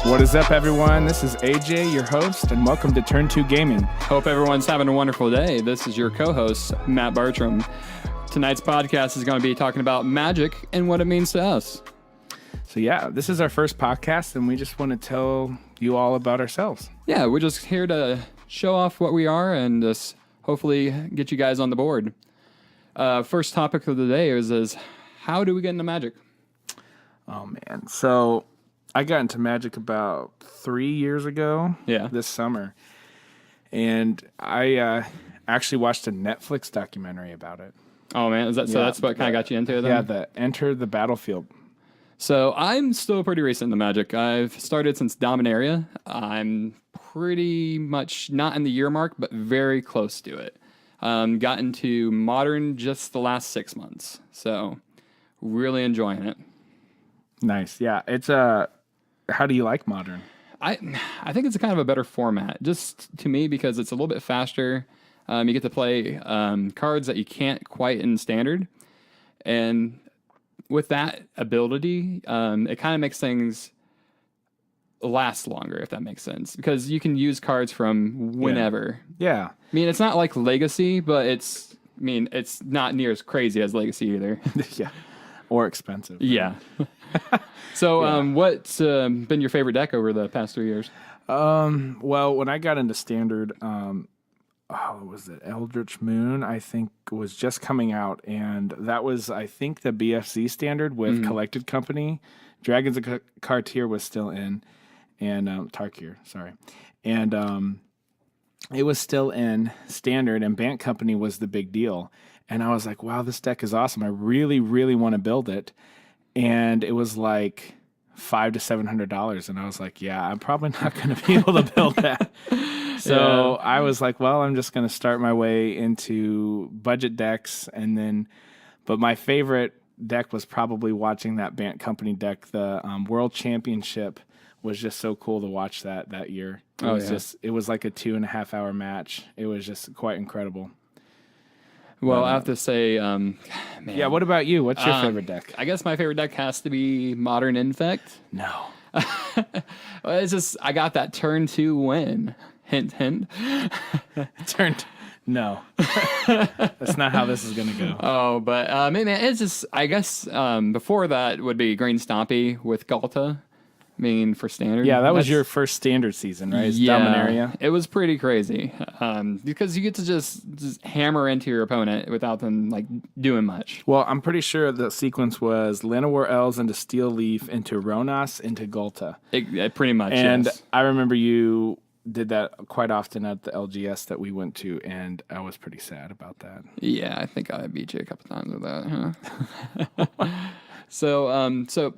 What is up, everyone? This is AJ, your host, and welcome to Turn2Gaming. Hope everyone's having a wonderful day. This is your co-host, Matt Bartram. Tonight's podcast is going to be talking about magic and what it means to us. So yeah, this is our first podcast, and we just want to tell you all about ourselves. Yeah, we're just here to show off what we are and just hopefully get you guys on the board. First topic of the day is how do we get into magic? Oh, man. So I got into magic about 3 years ago this summer, and I actually watched a Netflix documentary about it. Oh, man. So that's what kind of got you into it then? Yeah, the Enter the Battlefield. So I'm still pretty recent in the magic. I've started since Dominaria. I'm pretty much not in the year mark, but very close to it. Got into modern just the last 6 months. So really enjoying it. Nice. Yeah. It's how do you like modern? I think it's a kind of a better format, just to me, because it's a little bit faster. You get to play cards that you can't quite in standard. And with that ability, it kind of makes things last longer, if that makes sense, because you can use cards from whenever. Yeah. I mean, it's not like Legacy, but it's not near as crazy as Legacy either. Yeah. Or expensive. Yeah. So, what's been your favorite deck over the past 3 years? Well, when I got into standard, was it Eldritch Moon? I think was just coming out, and that was, I think, the BFC standard with Collected Company. Dragons of Cartier was still in, and Tarkir, sorry, and it was still in standard, and Bant Company was the big deal. And I was like, wow, this deck is awesome. I really, really want to build it. And it was like $500 to $700. And I was like, yeah, I'm probably not going to be able to build that. So I was like, well, I'm just going to start my way into budget decks. But my favorite deck was probably watching that Bant Company deck. The World Championship was just so cool to watch that year. It was like a 2.5 hour match. It was just quite incredible. Well, I have to say, man. Yeah, what about you? What's your favorite deck? I guess my favorite deck has to be Modern Infect. No. Well, it's just, I got that turn 2 win. Hint, hint. No. That's not how this is going to go. Oh, but man, it's just, I guess before that would be Green Stompy with Galta. I mean, for standard. Yeah, that was your first standard season, right? Yeah, Dominaria. It was pretty crazy because you get to just hammer into your opponent without them like doing much. Well, I'm pretty sure the sequence was Llanowar Elves into Steel Leaf into Ronas into Galta. It pretty much, and yes. I remember you did that quite often at the LGS that we went to, and I was pretty sad about that. Yeah, I think I beat you a couple times with that, huh? So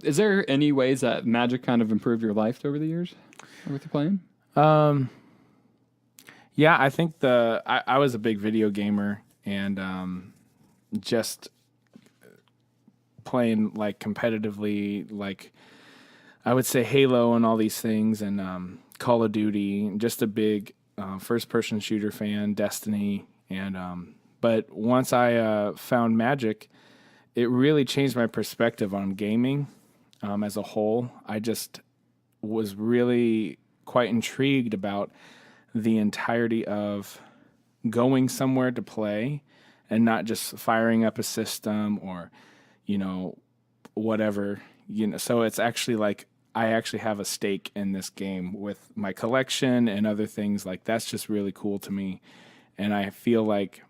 is there any ways that magic kind of improved your life over the years with your playing? Yeah, I think I was a big video gamer, and just playing like competitively, like I would say Halo and all these things, and Call of Duty, just a big first-person shooter fan, Destiny, and but once I found Magic, it really changed my perspective on gaming as a whole. I just was really quite intrigued about the entirety of going somewhere to play and not just firing up a system or, whatever. So it's actually like I actually have a stake in this game with my collection and other things. Like that's just really cool to me. And I feel like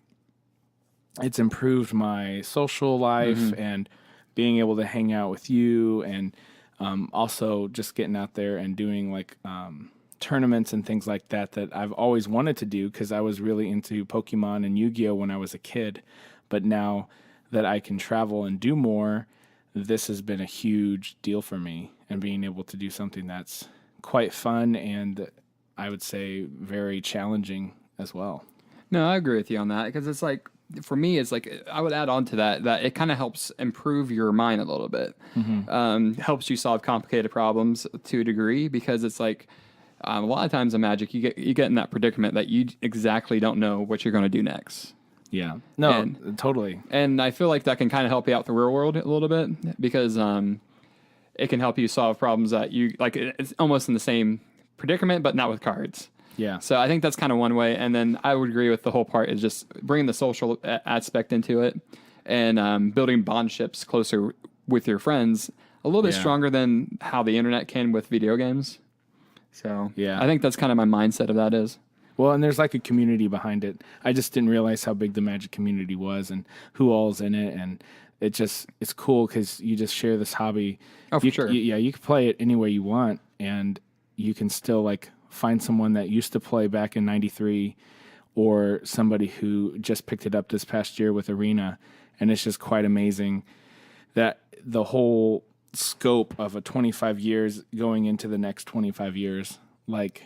it's improved my social life and being able to hang out with you, and also just getting out there and doing like tournaments and things like that I've always wanted to do because I was really into Pokemon and Yu-Gi-Oh when I was a kid. But now that I can travel and do more, this has been a huge deal for me, and being able to do something that's quite fun and I would say very challenging as well. No, I agree with you on that because it's like, for me, it's like I would add on to that it kind of helps improve your mind a little bit. Helps you solve complicated problems to a degree because it's like a lot of times in Magic you get in that predicament that you exactly don't know what you're going to do next. Yeah. No, totally. And I feel like that can kind of help you out the real world a little bit because it can help you solve problems that you like. It's almost in the same predicament, but not with cards. Yeah. So I think that's kind of one way. And then I would agree with the whole part is just bringing the social aspect into it and building bondships closer with your friends a little bit stronger than how the internet can with video games. So I think that's kind of my mindset of that is. Well, and there's like a community behind it. I just didn't realize how big the Magic community was and who all's in it. And it's cool because you just share this hobby. Oh, for sure. You can play it any way you want, and you can still like find someone that used to play back in '93 or somebody who just picked it up this past year with Arena. And it's just quite amazing that the whole scope of a 25 years going into the next 25 years, like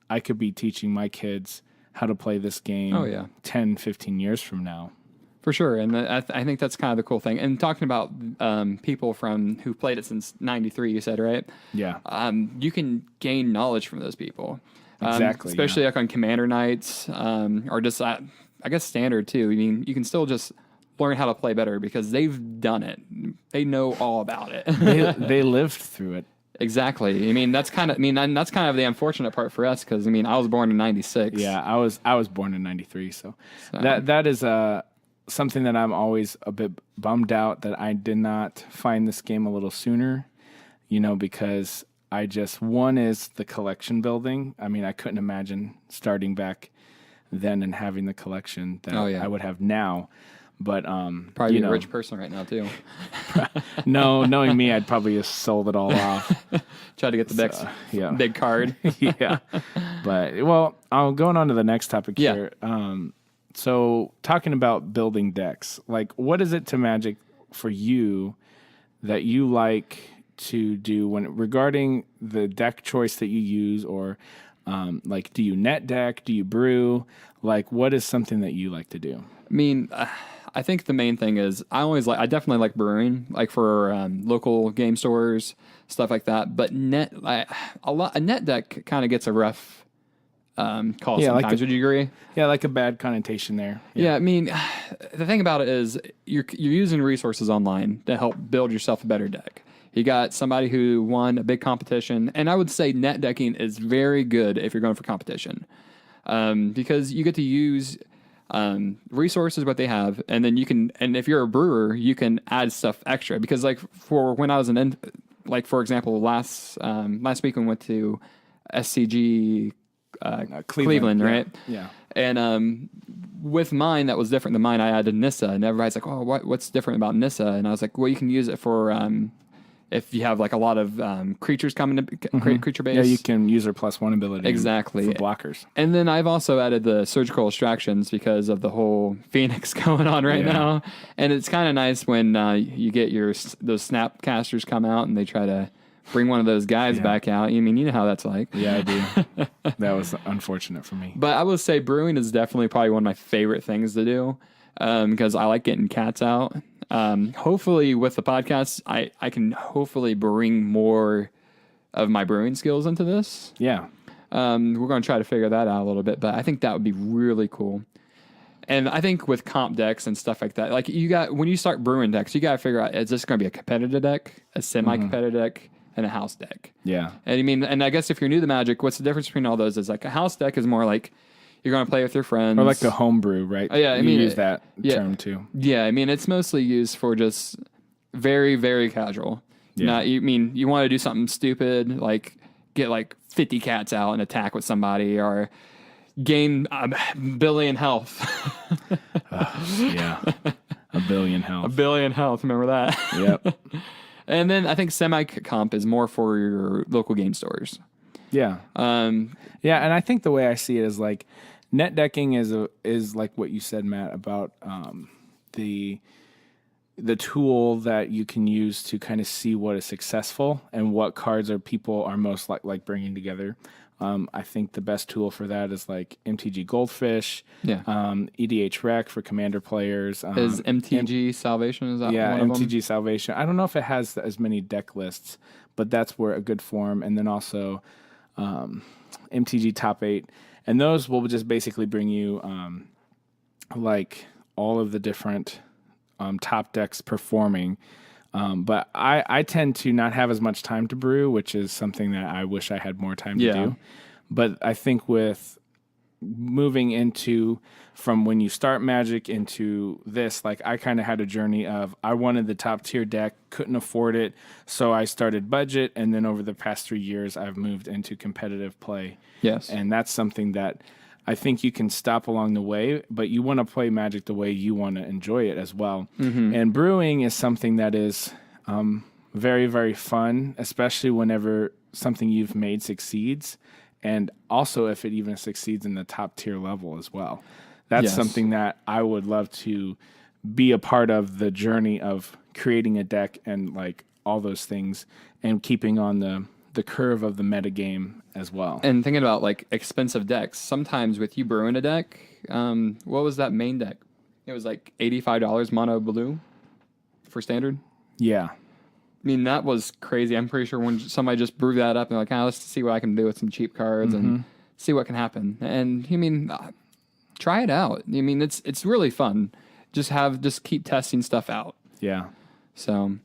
I could be teaching my kids how to play this game 10, 15 years from now. For sure. And I think that's kind of the cool thing. And talking about people who played it since 93, you said, right? Yeah. You can gain knowledge from those people. Exactly. Especially like on Commander nights or just, I guess, standard too. I mean, you can still just learn how to play better because they've done it. They know all about it. they lived through it. Exactly. I mean, that's kind of the unfortunate part for us because, I mean, I was born in 96. Yeah, I was born in 93. So that is something that I'm always a bit bummed out that I did not find this game a little sooner, because one is the collection building. I mean, I couldn't imagine starting back then and having the collection that I would have now. But probably a rich person right now too. No, knowing me, I'd probably just sold it all off. Try to get the next big card. Yeah. But going on to the next topic here. So talking about building decks, like what is it to Magic for you that you like to do regarding the deck choice that you use, or like do you net deck, do you brew? Like what is something that you like to do? I mean, I think the main thing is I definitely like brewing, like for local game stores, stuff like that. But a net deck kind of gets a rough call sometimes. Would you agree? Yeah, like a bad connotation there. Yeah, I mean, the thing about it is you're using resources online to help build yourself a better deck. You got somebody who won a big competition, and I would say net decking is very good if you're going for competition, because you get to use resources what they have, and then and if you're a brewer, you can add stuff extra. Because like for when I was for example, last week we went to SCG Cleveland, right? Yeah. And with mine, that was different than mine. I added Nyssa, and everybody's like, "Oh, what's different about Nyssa?" And I was like, "Well, you can use it for if you have like a lot of creatures coming to creature base." Yeah, you can use her +1 ability. Exactly. For blockers. And then I've also added the surgical extractions because of the whole Phoenix going on right now. And it's kind of nice when you get those snap casters come out and they try to bring one of those guys back out. I mean, you know how that's like. Yeah, I do. That was unfortunate for me. But I will say brewing is definitely probably one of my favorite things to do because I like getting cats out. Hopefully with the podcast, I can hopefully bring more of my brewing skills into this. Yeah. We're going to try to figure that out a little bit, but I think that would be really cool. And I think with comp decks and stuff like that, like when you start brewing decks, you got to figure out, is this going to be a competitive deck, a semi-competitive deck, and a house deck? Yeah. And I guess if you're new to Magic, what's the difference between all those is like a house deck is more like you're going to play with your friends. Or like the homebrew, right? Oh, yeah, you use that term too. Yeah, I mean, it's mostly used for just very, very casual. Yeah. You want to do something stupid, like get like 50 cats out and attack with somebody, or gain a billion health. Yeah. A billion health. A billion health, remember that? Yep. And then I think semi-comp is more for your local game stores. Yeah. Yeah, and I think the way I see it is like net decking is like what you said, Matt, about the tool that you can use to kind of see what is successful and what cards people are most like bringing together. I think the best tool for that is like MTG Goldfish, EDH Rec for Commander players. Is MTG Salvation? Is that one of them? MTG Salvation. I don't know if it has as many deck lists, but that's where a good form. And then also MTG Top 8. And those will just basically bring you like all of the different top decks performing But I tend to not have as much time to brew, which is something that I wish I had more time to do. But I think with moving into from when you start Magic into this, like I kind of had a journey of I wanted the top tier deck, couldn't afford it, so I started budget, and then over the past 3 years I've moved into competitive play. Yes. And that's something that I think you can stop along the way, but you want to play Magic the way you want to enjoy it as well. And brewing is something that is very, very fun, especially whenever something you've made succeeds, and also if it even succeeds in the top tier level as well. That's something that I would love to be a part of the journey of creating a deck and like all those things and keeping on the curve of the metagame as well. And thinking about like expensive decks, sometimes with you brewing a deck, what was that main deck? It was like $85 mono blue for standard. Yeah. I mean, that was crazy. I'm pretty sure when somebody just brewed that up and like, let's see what I can do with some cheap cards and see what can happen. And you mean, try it out. I mean, it's really fun. Just keep testing stuff out. Yeah. So,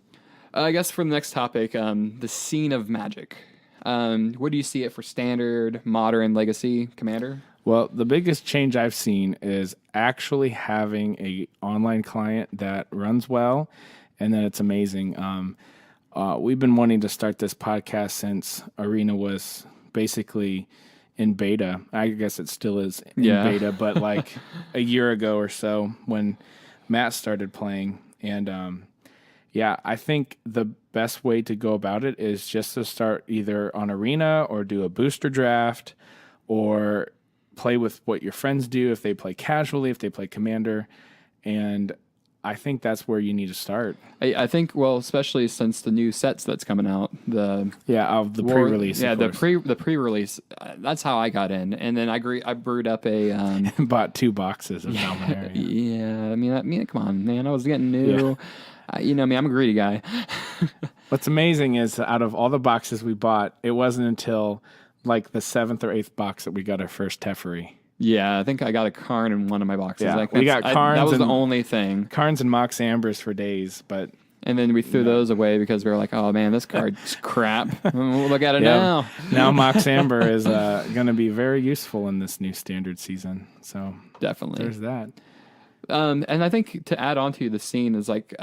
I guess for the next topic, the scene of Magic. Where do you see it for standard, modern, legacy, commander? Well, the biggest change I've seen is actually having a online client that runs well, and then it's amazing. We've been wanting to start this podcast since Arena was basically in beta. I guess it still is in beta, but like a year ago or so when Matt started playing. And I think the best way to go about it is just to start either on Arena or do a booster draft or play with what your friends do if they play casually, if they play Commander. And I think that's where you need to start. I think, well, especially since the new sets that's coming out, the pre-release. Yeah, the pre-release. That's how I got in, and then I brewed up a bought 2 boxes of Dominaria. Yeah, I mean, come on, man, I was getting new. You know me, I'm a greedy guy. What's amazing is out of all the boxes we bought, it wasn't until like the 7th or 8th box that we got our first Teferi. Yeah, I think I got a Karn in one of my boxes. Yeah, we got Karns. That was the only thing. Karns and Mox Ambers for days, but... And then we threw those away because we were like, oh, man, this card's crap. We'll look at it now. Now Mox Amber is going to be very useful in this new standard season. So definitely. There's that. And I think to add on to the scene is like...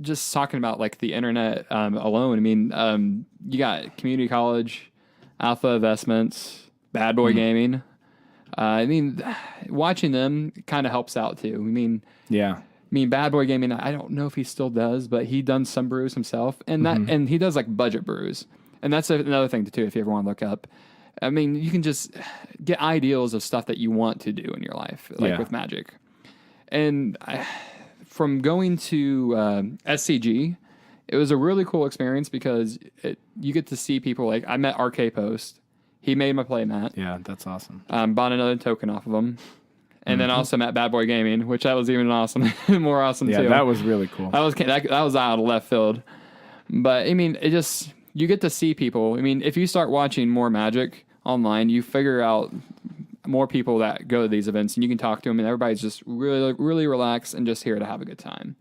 just talking about like the internet alone. I mean, you got community college, Alpha Investments... Bad Boy Gaming. I mean, watching them kind of helps out too. I mean, Bad Boy Gaming. I don't know if he still does, but he done some brews himself, and and he does like budget brews, and that's another thing too. If you ever want to look up, I mean, you can just get ideals of stuff that you want to do in your life, like with Magic. And from going to SCG, it was a really cool experience because you get to see people like I met RK Post. He made my play mat. Yeah, that's awesome. Bought another token off of him. And then also met Bad Boy Gaming, which that was even awesome. More awesome, too. Yeah, that was really cool. That was out of left field. But, I mean, you get to see people. I mean, if you start watching more Magic online, you figure out more people that go to these events, and you can talk to them, and everybody's just really, really relaxed and just here to have a good time.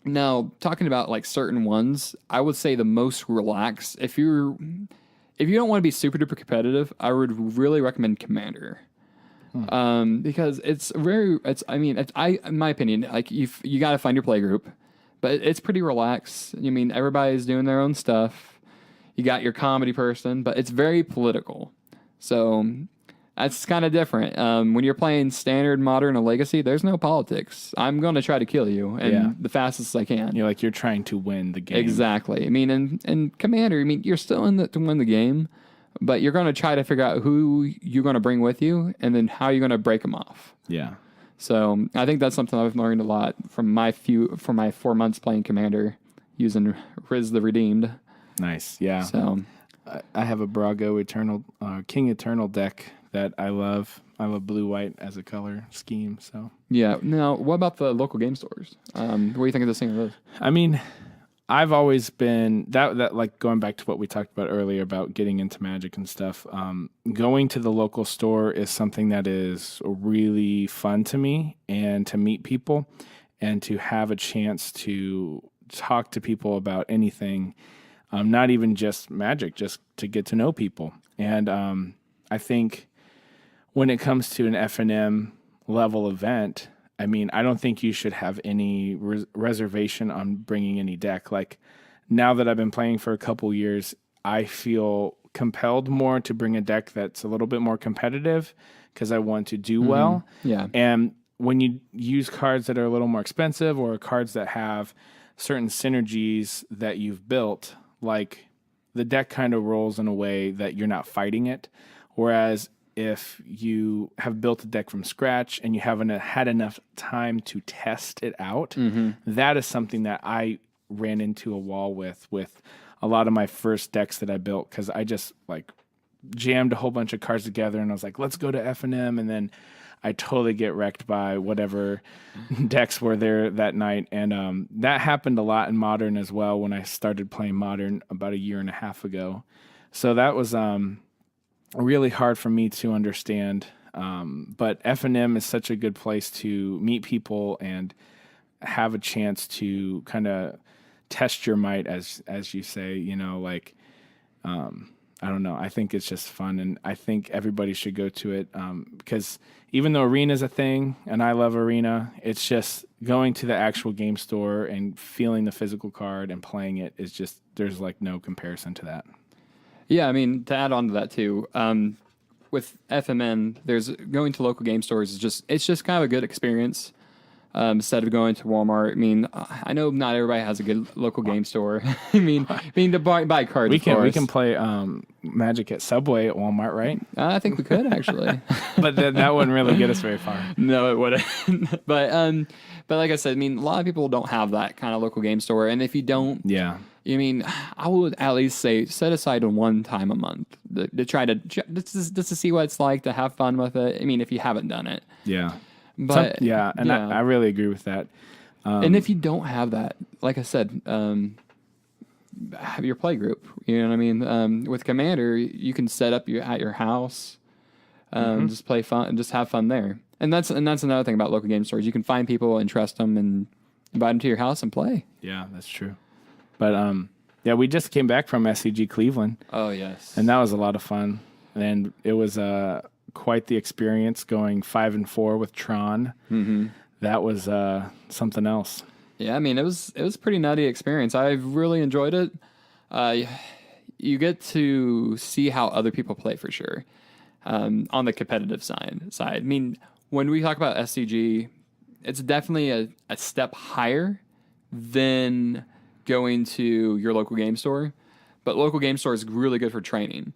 Now, talking about, like, certain ones, I would say the most relaxed, if you don't want to be super duper competitive, I would really recommend Commander. Because in my opinion, like you got to find your play group, but it's pretty relaxed. I mean, everybody's doing their own stuff. You got your comedy person, but it's very political. So that's kind of different. When you're playing standard, modern, or legacy, there's no politics. I'm going to try to kill you the fastest I can. You're trying to win the game. Exactly. I mean, and Commander, I mean, you're still in to win the game, but you're going to try to figure out who you're going to bring with you and then how you're going to break them off. Yeah. So I think that's something I've learned a lot from my 4 months playing Commander using Riz the Redeemed. Nice. Yeah. So I have a Brago King Eternal deck that I love. I love blue-white as a color scheme. So yeah. Now, what about the local game stores? What do you think of this thing of those? I mean, I've always been that like going back to what we talked about earlier about getting into Magic and stuff. Going to the local store is something that is really fun to me and to meet people. and to have a chance to talk to people about anything, not even just Magic, just to get to know people. And I think when it comes to an F&M level event, I mean, I don't think you should have any reservation on bringing any deck. Like, now that I've been playing for a couple years, I feel compelled more to bring a deck that's a little bit more competitive because I want to do well. Yeah. And when you use cards that are a little more expensive or cards that have certain synergies that you've built, like, the deck kind of rolls in a way that you're not fighting it. Whereas if you have built a deck from scratch and you haven't had enough time to test it out, that is something that I ran into a wall with a lot of my first decks that I built, because I just like jammed a whole bunch of cards together and I was like, let's go to F&M, and then I totally get wrecked by whatever decks were there that night. And that happened a lot in Modern as well when I started playing Modern about 1.5 years ago. So that was really hard for me to understand. But F&M is such a good place to meet people and have a chance to kind of test your might, as you say, you know, like, I don't know. I think it's just fun, and I think everybody should go to it, because even though Arena is a thing, and I love Arena, it's just going to the actual game store and feeling the physical card and playing it is just, there's like no comparison to that. Yeah, I mean, to add on to that too, with FMN, there's going to local game stores it's just kind of a good experience. Instead of going to Walmart. I mean, I know not everybody has a good local game store. I mean to buy cards. We can play Magic at Subway at Walmart, right? I think we could actually, but that wouldn't really get us very far. No, it wouldn't. But like I said, I mean, a lot of people don't have that kind of local game store, and if you don't, yeah, I mean, I would at least say set aside one time a month to try to just to see what it's like, to have fun with it. I mean, if you haven't done it, yeah. But I really agree with that. And if you don't have that, like I said, have your play group. You know what I mean? With Commander, you can set up at your house, just play fun, and just have fun there. And that's another thing about local game stores. You can find people and trust them and invite them to your house and play. Yeah, that's true. But we just came back from SCG Cleveland. Oh yes, and that was a lot of fun. And it was quite the experience going 5-4 with Tron. That was something else. Yeah, I mean, it was a pretty nutty experience. I really enjoyed it. You get to see how other people play for sure. On the competitive side. I mean, when we talk about SCG, it's definitely a step higher than going to your local game store. But local game store is really good for training.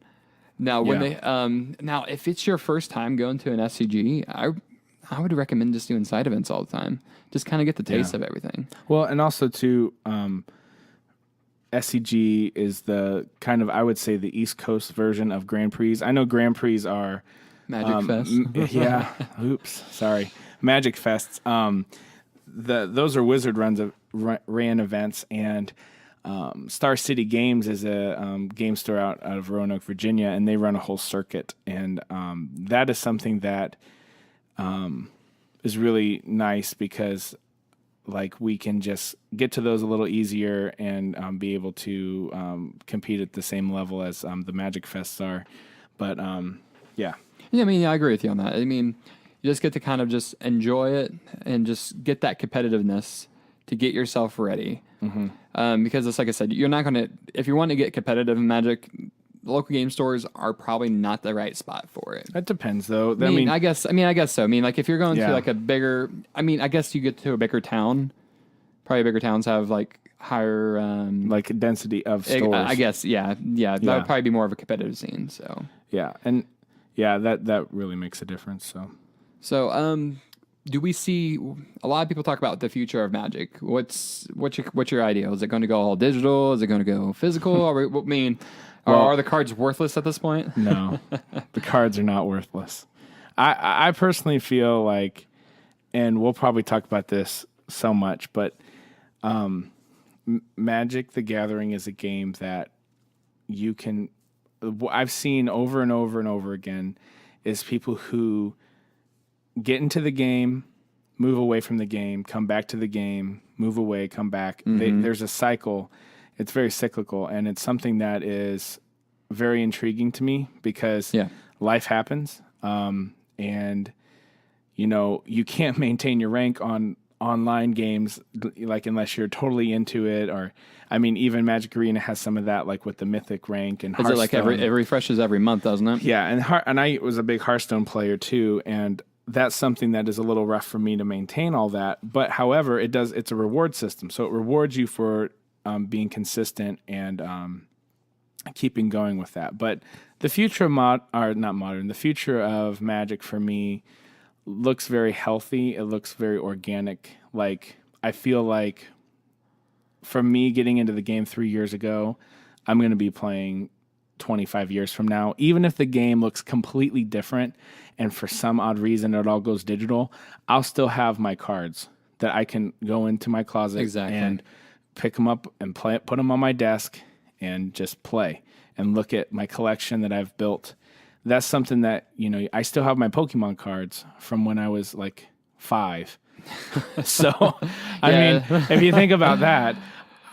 Now, when now if it's your first time going to an SCG, I would recommend just doing side events all the time. Just kind of get the taste of everything. Well, and also too, SCG is the kind of, I would say, the East Coast version of Grand Prix. I know Grand Prix are Magic Fest. Yeah. Oops. Sorry. Magic Fests. Those are Wizard ran events, and Star City Games is a game store out of Roanoke, Virginia, and they run a whole circuit. And that is something that is really nice because, like, we can just get to those a little easier and be able to compete at the same level as the Magic Fests are. But yeah. Yeah, I mean, I agree with you on that. I mean, you just get to kind of just enjoy it and just get that competitiveness to get yourself ready. Because it's like I said, you're not going to, if you want to get competitive in Magic, local game stores are probably not the right spot for it. It depends, though. I guess so. I mean, like if you're going to like a bigger, I guess you get to a bigger town. Probably bigger towns have like higher, like density of stores. I guess, yeah. That would probably be more of a competitive scene. So yeah, and that really makes a difference. So do we see a lot of people talk about the future of Magic? What's your idea? Is it going to go all digital? Is it going to go physical? Are the cards worthless at this point? No, the cards are not worthless. I personally feel like, and we'll probably talk about this so much, but Magic the Gathering is a game that you can. I've seen over and over and over again is people who get into the game, move away from the game, come back to the game, move away, come back. There's a cycle. It's very cyclical, and it's something that is very intriguing to me because life happens, and you can't maintain your rank on online games like unless you're totally into it. Or I mean, even Magic Arena has some of that, like with the Mythic rank and Hearthstone. Is it like it refreshes every month, doesn't it? Yeah, and I was a big Hearthstone player too, and that's something that is a little rough for me to maintain all that. But however, it's a reward system, so it rewards you for being consistent and keeping going with that. But the future the future of Magic for me looks very healthy. It looks very organic. Like, I feel like for me getting into the game 3 years ago, I'm going to be playing 25 years from now. Even if the game looks completely different and for some odd reason it all goes digital, I'll still have my cards that I can go into my closet and pick them up and put them on my desk and just play and look at my collection that I've built. That's something that, I still have my Pokemon cards from when I was like 5. So, I mean, if you think about that,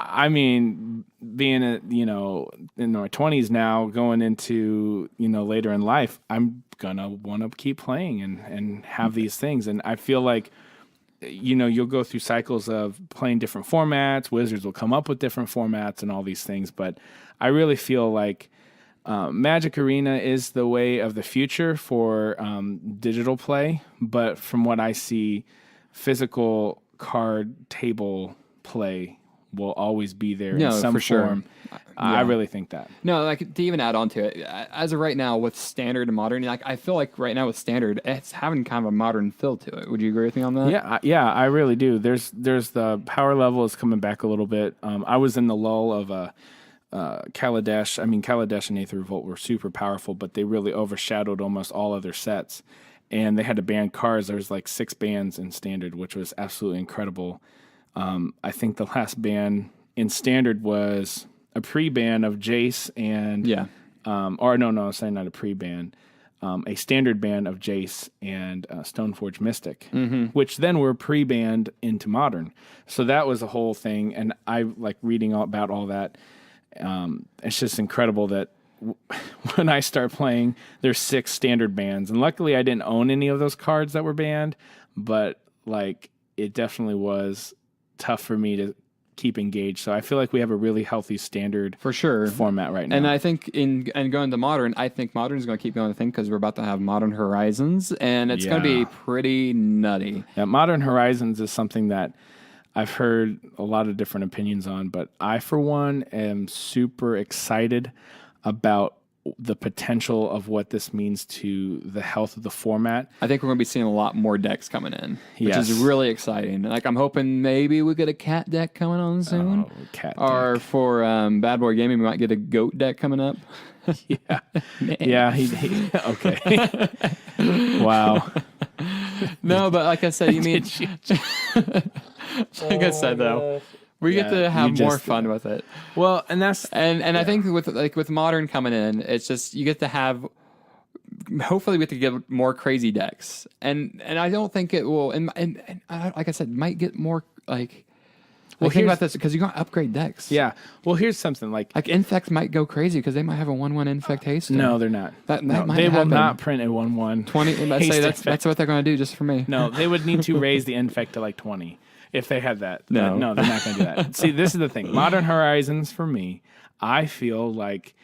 I mean, being in my 20s now, going into, later in life, I'm going to want to keep playing and have these things. And I feel like, you'll go through cycles of playing different formats. Wizards will come up with different formats and all these things. But I really feel like Magic Arena is the way of the future for digital play, but from what I see, physical card table play will always be there in some form. Sure. I really think that. No, like to even add on to it, as of right now with standard and modern, like I feel like right now with standard, it's having kind of a modern feel to it. Would you agree with me on that? Yeah, I really do. There's the power level is coming back a little bit. I was in the lull of Kaladesh. I mean, Kaladesh and Aether Revolt were super powerful, but they really overshadowed almost all other sets. And they had to ban cards. There was like 6 bans in Standard, which was absolutely incredible. I think the last ban in Standard was a pre-ban of Jace and... Yeah. Or no, I'm saying not a pre-ban. A Standard ban of Jace and Stoneforge Mystic, which then were pre-banned into Modern. So that was a whole thing. And I like reading about all that. It's just incredible that when I start playing, there's 6 standard bans, and luckily I didn't own any of those cards that were banned, but like it definitely was tough for me to keep engaged. So I feel like we have a really healthy standard for sure format right now. And I think going to modern, I think modern is going to keep going. I think because we're about to have Modern Horizons, and it's going to be pretty nutty. Yeah, Modern Horizons is something that I've heard a lot of different opinions on, but I, for one, am super excited about the potential of what this means to the health of the format. I think we're going to be seeing a lot more decks coming in, which is really exciting. Like, I'm hoping maybe we get a cat deck coming on soon. Oh, cat or deck. For Bad Boy Gaming, we might get a goat deck coming up. Yeah. Yeah. He okay. Wow. No, but like I said, you mean... Like I said, though, we get to have more fun with it. Well, and that's and I think with modern coming in, it's just you get to have. Hopefully, we get to get more crazy decks, and I don't think it will. And like I said, might get more like. Well, think about this because you're gonna upgrade decks. Yeah. Well, here's something like Infect might go crazy because they might have a 1/1 Infect haste. No, they're not. That might they happen. will not print a 1/1 20. Let's say that's what they're gonna do just for me. No, they would need to raise the Infect to like 20 if they had that. No, they're not gonna do that. See, this is the thing. Modern Horizons for me, I feel like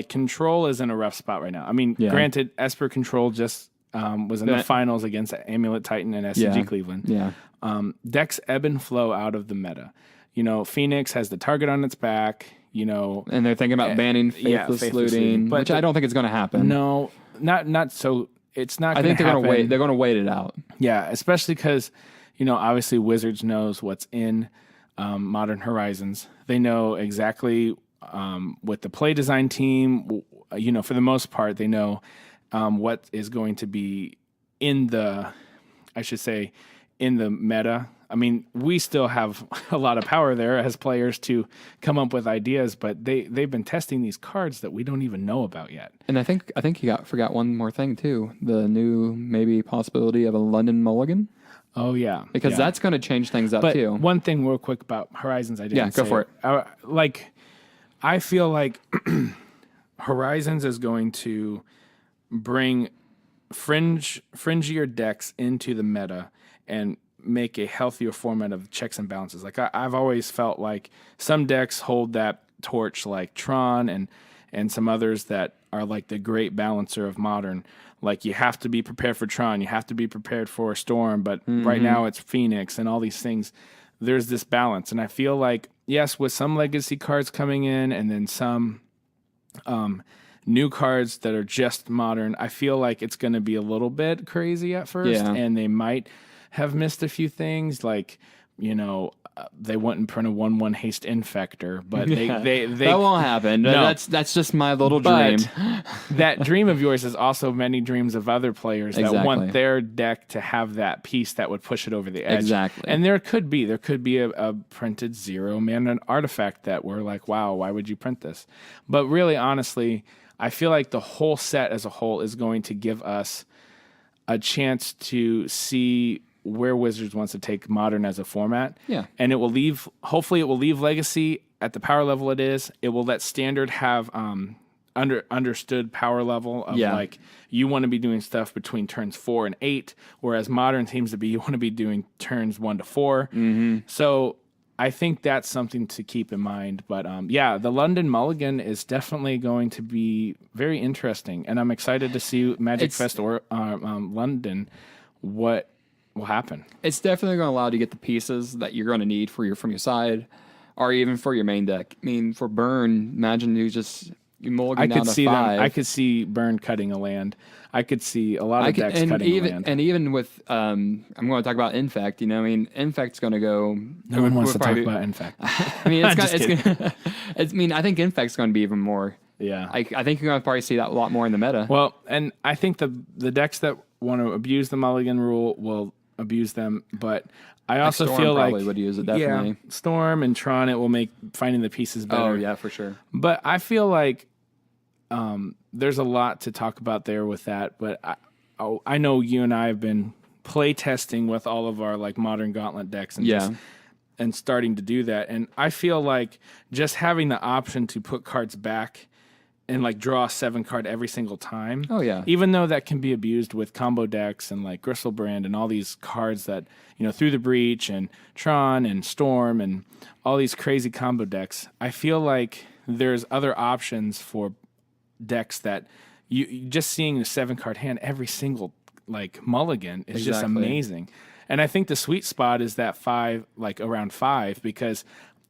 Control is in a rough spot right now. I mean, granted, Esper Control just was in the finals against Amulet Titan and SCG Cleveland. Yeah. Decks ebb and flow out of the meta. Phoenix has the target on its back, And they're thinking about banning Faithless Looting, which I don't think is going to happen. No, not so. It's not. I think they're going to wait. They're going to wait it out. Yeah, especially because, obviously Wizards knows what's in Modern Horizons. They know exactly with the play design team, for the most part, they know what is going to be in the meta. I mean, we still have a lot of power there as players to come up with ideas, but they've been testing these cards that we don't even know about yet. And I think you forgot one more thing too. The new maybe possibility of a London Mulligan. Oh yeah, because that's going to change things up but too. one thing real quick about Horizons, I didn't go say. for it. I feel like Horizons is going to bring fringier decks into the meta and make a healthier format of checks and balances. Like I've always felt like some decks hold that torch, like Tron and some others that are like the great balancer of Modern. Like you have to be prepared for Tron, you have to be prepared for Storm, but right now it's Phoenix and all these things. There's this balance, and I feel like yes, with some legacy cards coming in and then some new cards that are just Modern, I feel like it's going to be a little bit crazy at first, and they might have missed a few things, like they wouldn't print a 1/1 haste infector, but they that won't happen. No. That's just my little dream. That dream of yours is also many dreams of other players that want their deck to have that piece that would push it over the edge. Exactly. And there could be a printed 0-mana artifact that we're like, wow, why would you print this? But really, honestly, I feel like the whole set as a whole is going to give us a chance to see where Wizards wants to take Modern as a format. Yeah. And hopefully it will leave Legacy at the power level it is. It will let Standard have understood power level of like you want to be doing stuff between turns 4 and 8, whereas Modern seems to be you want to be doing turns 1 to 4. Mm-hmm. So I think that's something to keep in mind. But the London Mulligan is definitely going to be very interesting, and I'm excited to see Magic Fest or London. What will happen? It's definitely going to allow you to get the pieces that you're going to need from your side, or even for your main deck. I mean, for Burn, imagine you mulligan down to 5. I could see Burn cutting a land. I could see a lot of decks cutting a land. And even with, I'm going to talk about Infect. Infect's going to go. No one wants to talk about Infect. I mean, I think Infect's going to be even more. Yeah. I think you're going to probably see that a lot more in the meta. Well, and I think the decks that want to abuse the Mulligan rule will abuse them, but I also Storm feel probably would use it, definitely. Yeah, Storm and Tron, it will make finding the pieces better. Oh yeah, for sure. But I feel like there's a lot to talk about there with that. But I know you and I have been play testing with all of our like Modern Gauntlet decks and starting to do that, and I feel like just having the option to put cards back and like draw a 7-card every single time. Oh yeah. Even though that can be abused with combo decks and like Gristlebrand and all these cards that, Through the Breach and Tron and Storm and all these crazy combo decks, I feel like there's other options for decks that you just seeing the 7-card hand every single like mulligan is just amazing. And I think the sweet spot is that 5, like around 5, because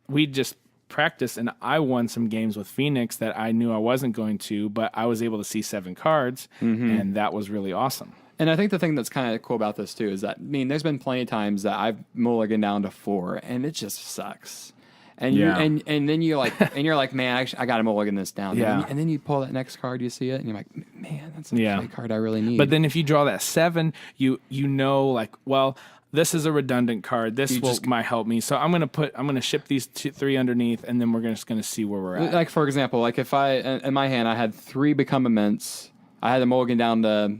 we just practice, and I won some games with Phoenix that I knew I wasn't going to, but I was able to see 7 cards, and that was really awesome. And I think the thing that's kind of cool about this too is that there's been plenty of times that I've mulliganed down to 4, and it just sucks. And then you're like, man, I got to mulligan this down. Yeah. And then you pull that next card, you see it, and you're like, man, that's a card I really need. But then if you draw that 7, you know, like, well, this is a redundant card. This might help me. So I'm gonna ship these 3 underneath, and then we're just gonna see where we're at. Like for example, like if in my hand I had 3 Become Immense, I had a mulligan down to,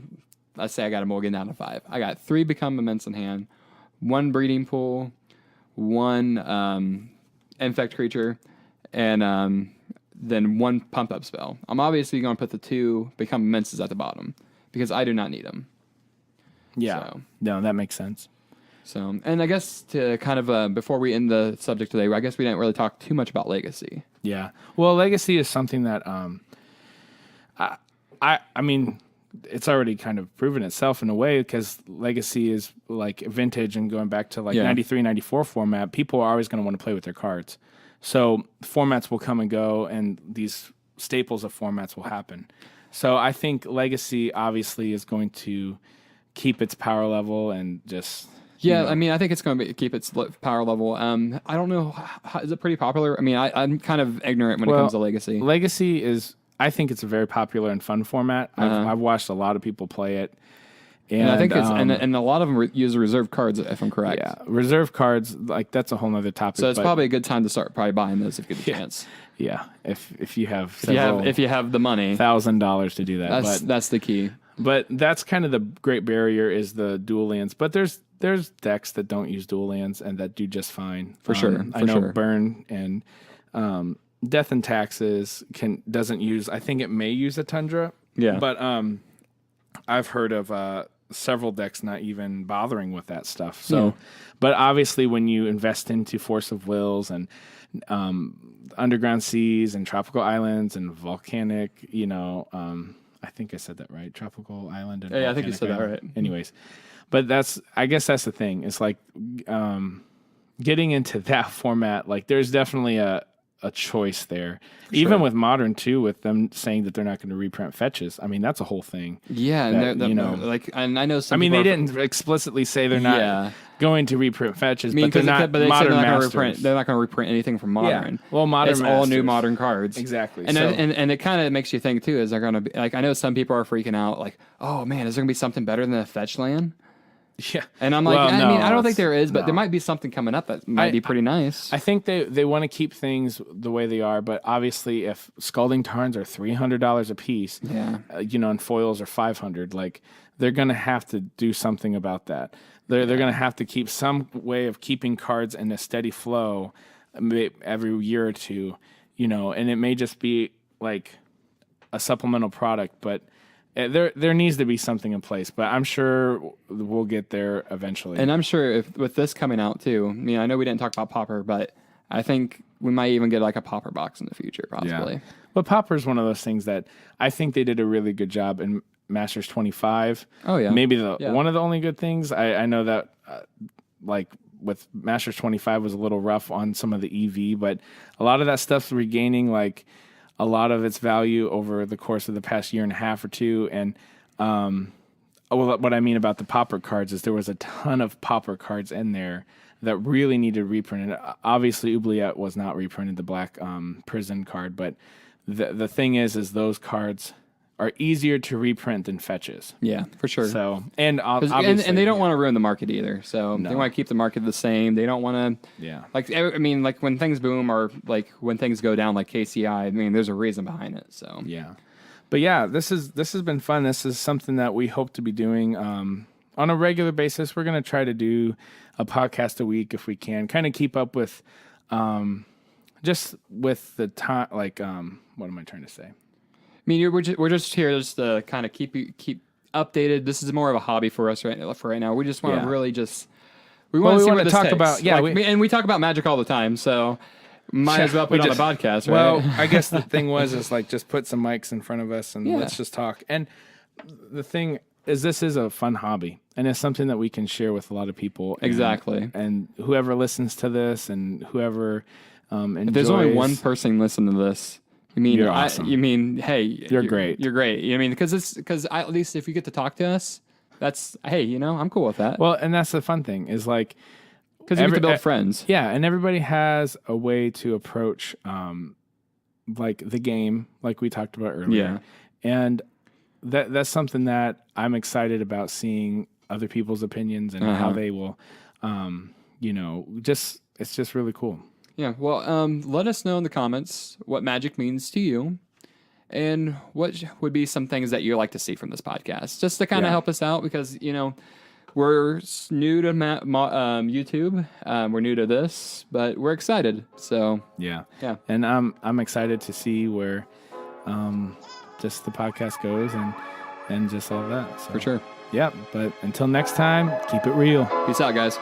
let's say I got a mulligan down to 5. I got 3 Become Immense in hand, 1 Breeding Pool, 1 Infect Creature, and then 1 Pump Up spell. I'm obviously gonna put the 2 Become Immenses at the bottom because I do not need them. Yeah, no, that makes sense. So, and I guess to kind of, before we end the subject today, I guess we didn't really talk too much about Legacy. Yeah. Well, Legacy is something that, I mean, it's already kind of proven itself in a way because Legacy is like vintage and going back to like 93, 94 format. People are always going to want to play with their cards. So formats will come and go, and these staples of formats will happen. So I think Legacy obviously is going to keep its power level and just... Yeah, I mean, I think it's going to keep its power level. I don't know. Is it pretty popular? I mean, I'm kind of ignorant when it comes to Legacy. Legacy is, I think it's a very popular and fun format. I've watched a lot of people play it. And I think it's, and a lot of them use reserve cards, if I'm correct. Yeah, reserve cards, like that's a whole nother topic. So it's probably a good time to start probably buying those if you get the chance. Yeah, if you have if you have the money, $1,000 to do that. That's the key. But that's kind of the great barrier is the dual lands. But there's there's decks that don't use dual lands and that do just fine. For sure. I know Burn and Death and Taxes doesn't use. I think it may use a Tundra. Yeah. But I've heard of several decks not even bothering with that stuff. So, but obviously, when you invest into Force of Wills and Underground Seas and Tropical Islands and Volcanic, I think I said that right. Tropical Island and yeah, I think you said Island. that right. Anyways, but I guess that's the thing. It's like getting into that format. Like, there's definitely a choice there. Even with Modern too, with them saying that they're not going to reprint fetches. I mean, that's a whole thing. Yeah, that, and I know some. I mean, they didn't explicitly say they're not going to reprint fetches, but they're not Modern Masters. They're not going to reprint anything from Modern. Yeah. Well, Modern it's Masters. all new Modern cards. Exactly. And and it kind of makes you think too. Is there going to be like? I know some people are freaking out. Like, oh man, is there going to be something better than a fetch land? Yeah. And I'm like, I don't think there is, but there might be something coming up that might be pretty nice. I think they want to keep things the way they are, but obviously if Scalding Tarns are $300 a piece, and foils are $500, like, they're going to have to do something about that. They're going to have to keep some way of keeping cards in a steady flow every year or two, and it may just be like a supplemental product, but there needs to be something in place, but I'm sure we'll get there eventually. And I'm sure if with this coming out too, I know we didn't talk about Popper, but I think we might even get like a Popper box in the future, possibly. Yeah. But Popper is one of those things that I think they did a really good job in Masters 25. Oh yeah, maybe one of the only good things. I know that like with Masters 25 was a little rough on some of the EV, but a lot of that stuff's regaining like a lot of its value over the course of the past year and a half or two. And what I mean about the Popper cards is there was a ton of Popper cards in there that really needed reprinted. Obviously, Oubliette was not reprinted, the black prison card, but the thing is those cards are easier to reprint than fetches. Yeah, for sure. So obviously, and they don't want to ruin the market either. So they want to keep the market the same. They don't want to. Yeah. Like like when things boom or like when things go down, like KCI. There's a reason behind it. So yeah, but yeah, this has been fun. This is something that we hope to be doing on a regular basis. We're gonna try to do a podcast a week if we can. Kind of keep up with, just with the time. Like, what am I trying to say? We're just here just to kind of keep updated. This is more of a hobby for us right now. We just want to really just we want to see what this talk takes. about. Yeah, and we talk about Magic all the time, so might as well put it on a podcast, right? Well, I guess the thing is like just put some mics in front of us and let's just talk. And the thing is, this is a fun hobby, and it's something that we can share with a lot of people. Exactly. And whoever listens to this and whoever enjoys. If there's only one person listening to this. You're awesome. Hey, you're great. You're great. Because at least if you get to talk to us, that's I'm cool with that. Well, and that's the fun thing is like because you get to build friends. Yeah, and everybody has a way to approach like the game, like we talked about earlier. Yeah, and that's something that I'm excited about seeing other people's opinions and how they will, it's just really cool. Yeah, well, let us know in the comments what Magic means to you and what would be some things that you'd like to see from this podcast, just to kind of help us out because, we're new to YouTube. We're new to this, but we're excited. So, yeah. And I'm excited to see where just the podcast goes and just all that. So, for sure. Yeah, but until next time, keep it real. Peace out, guys.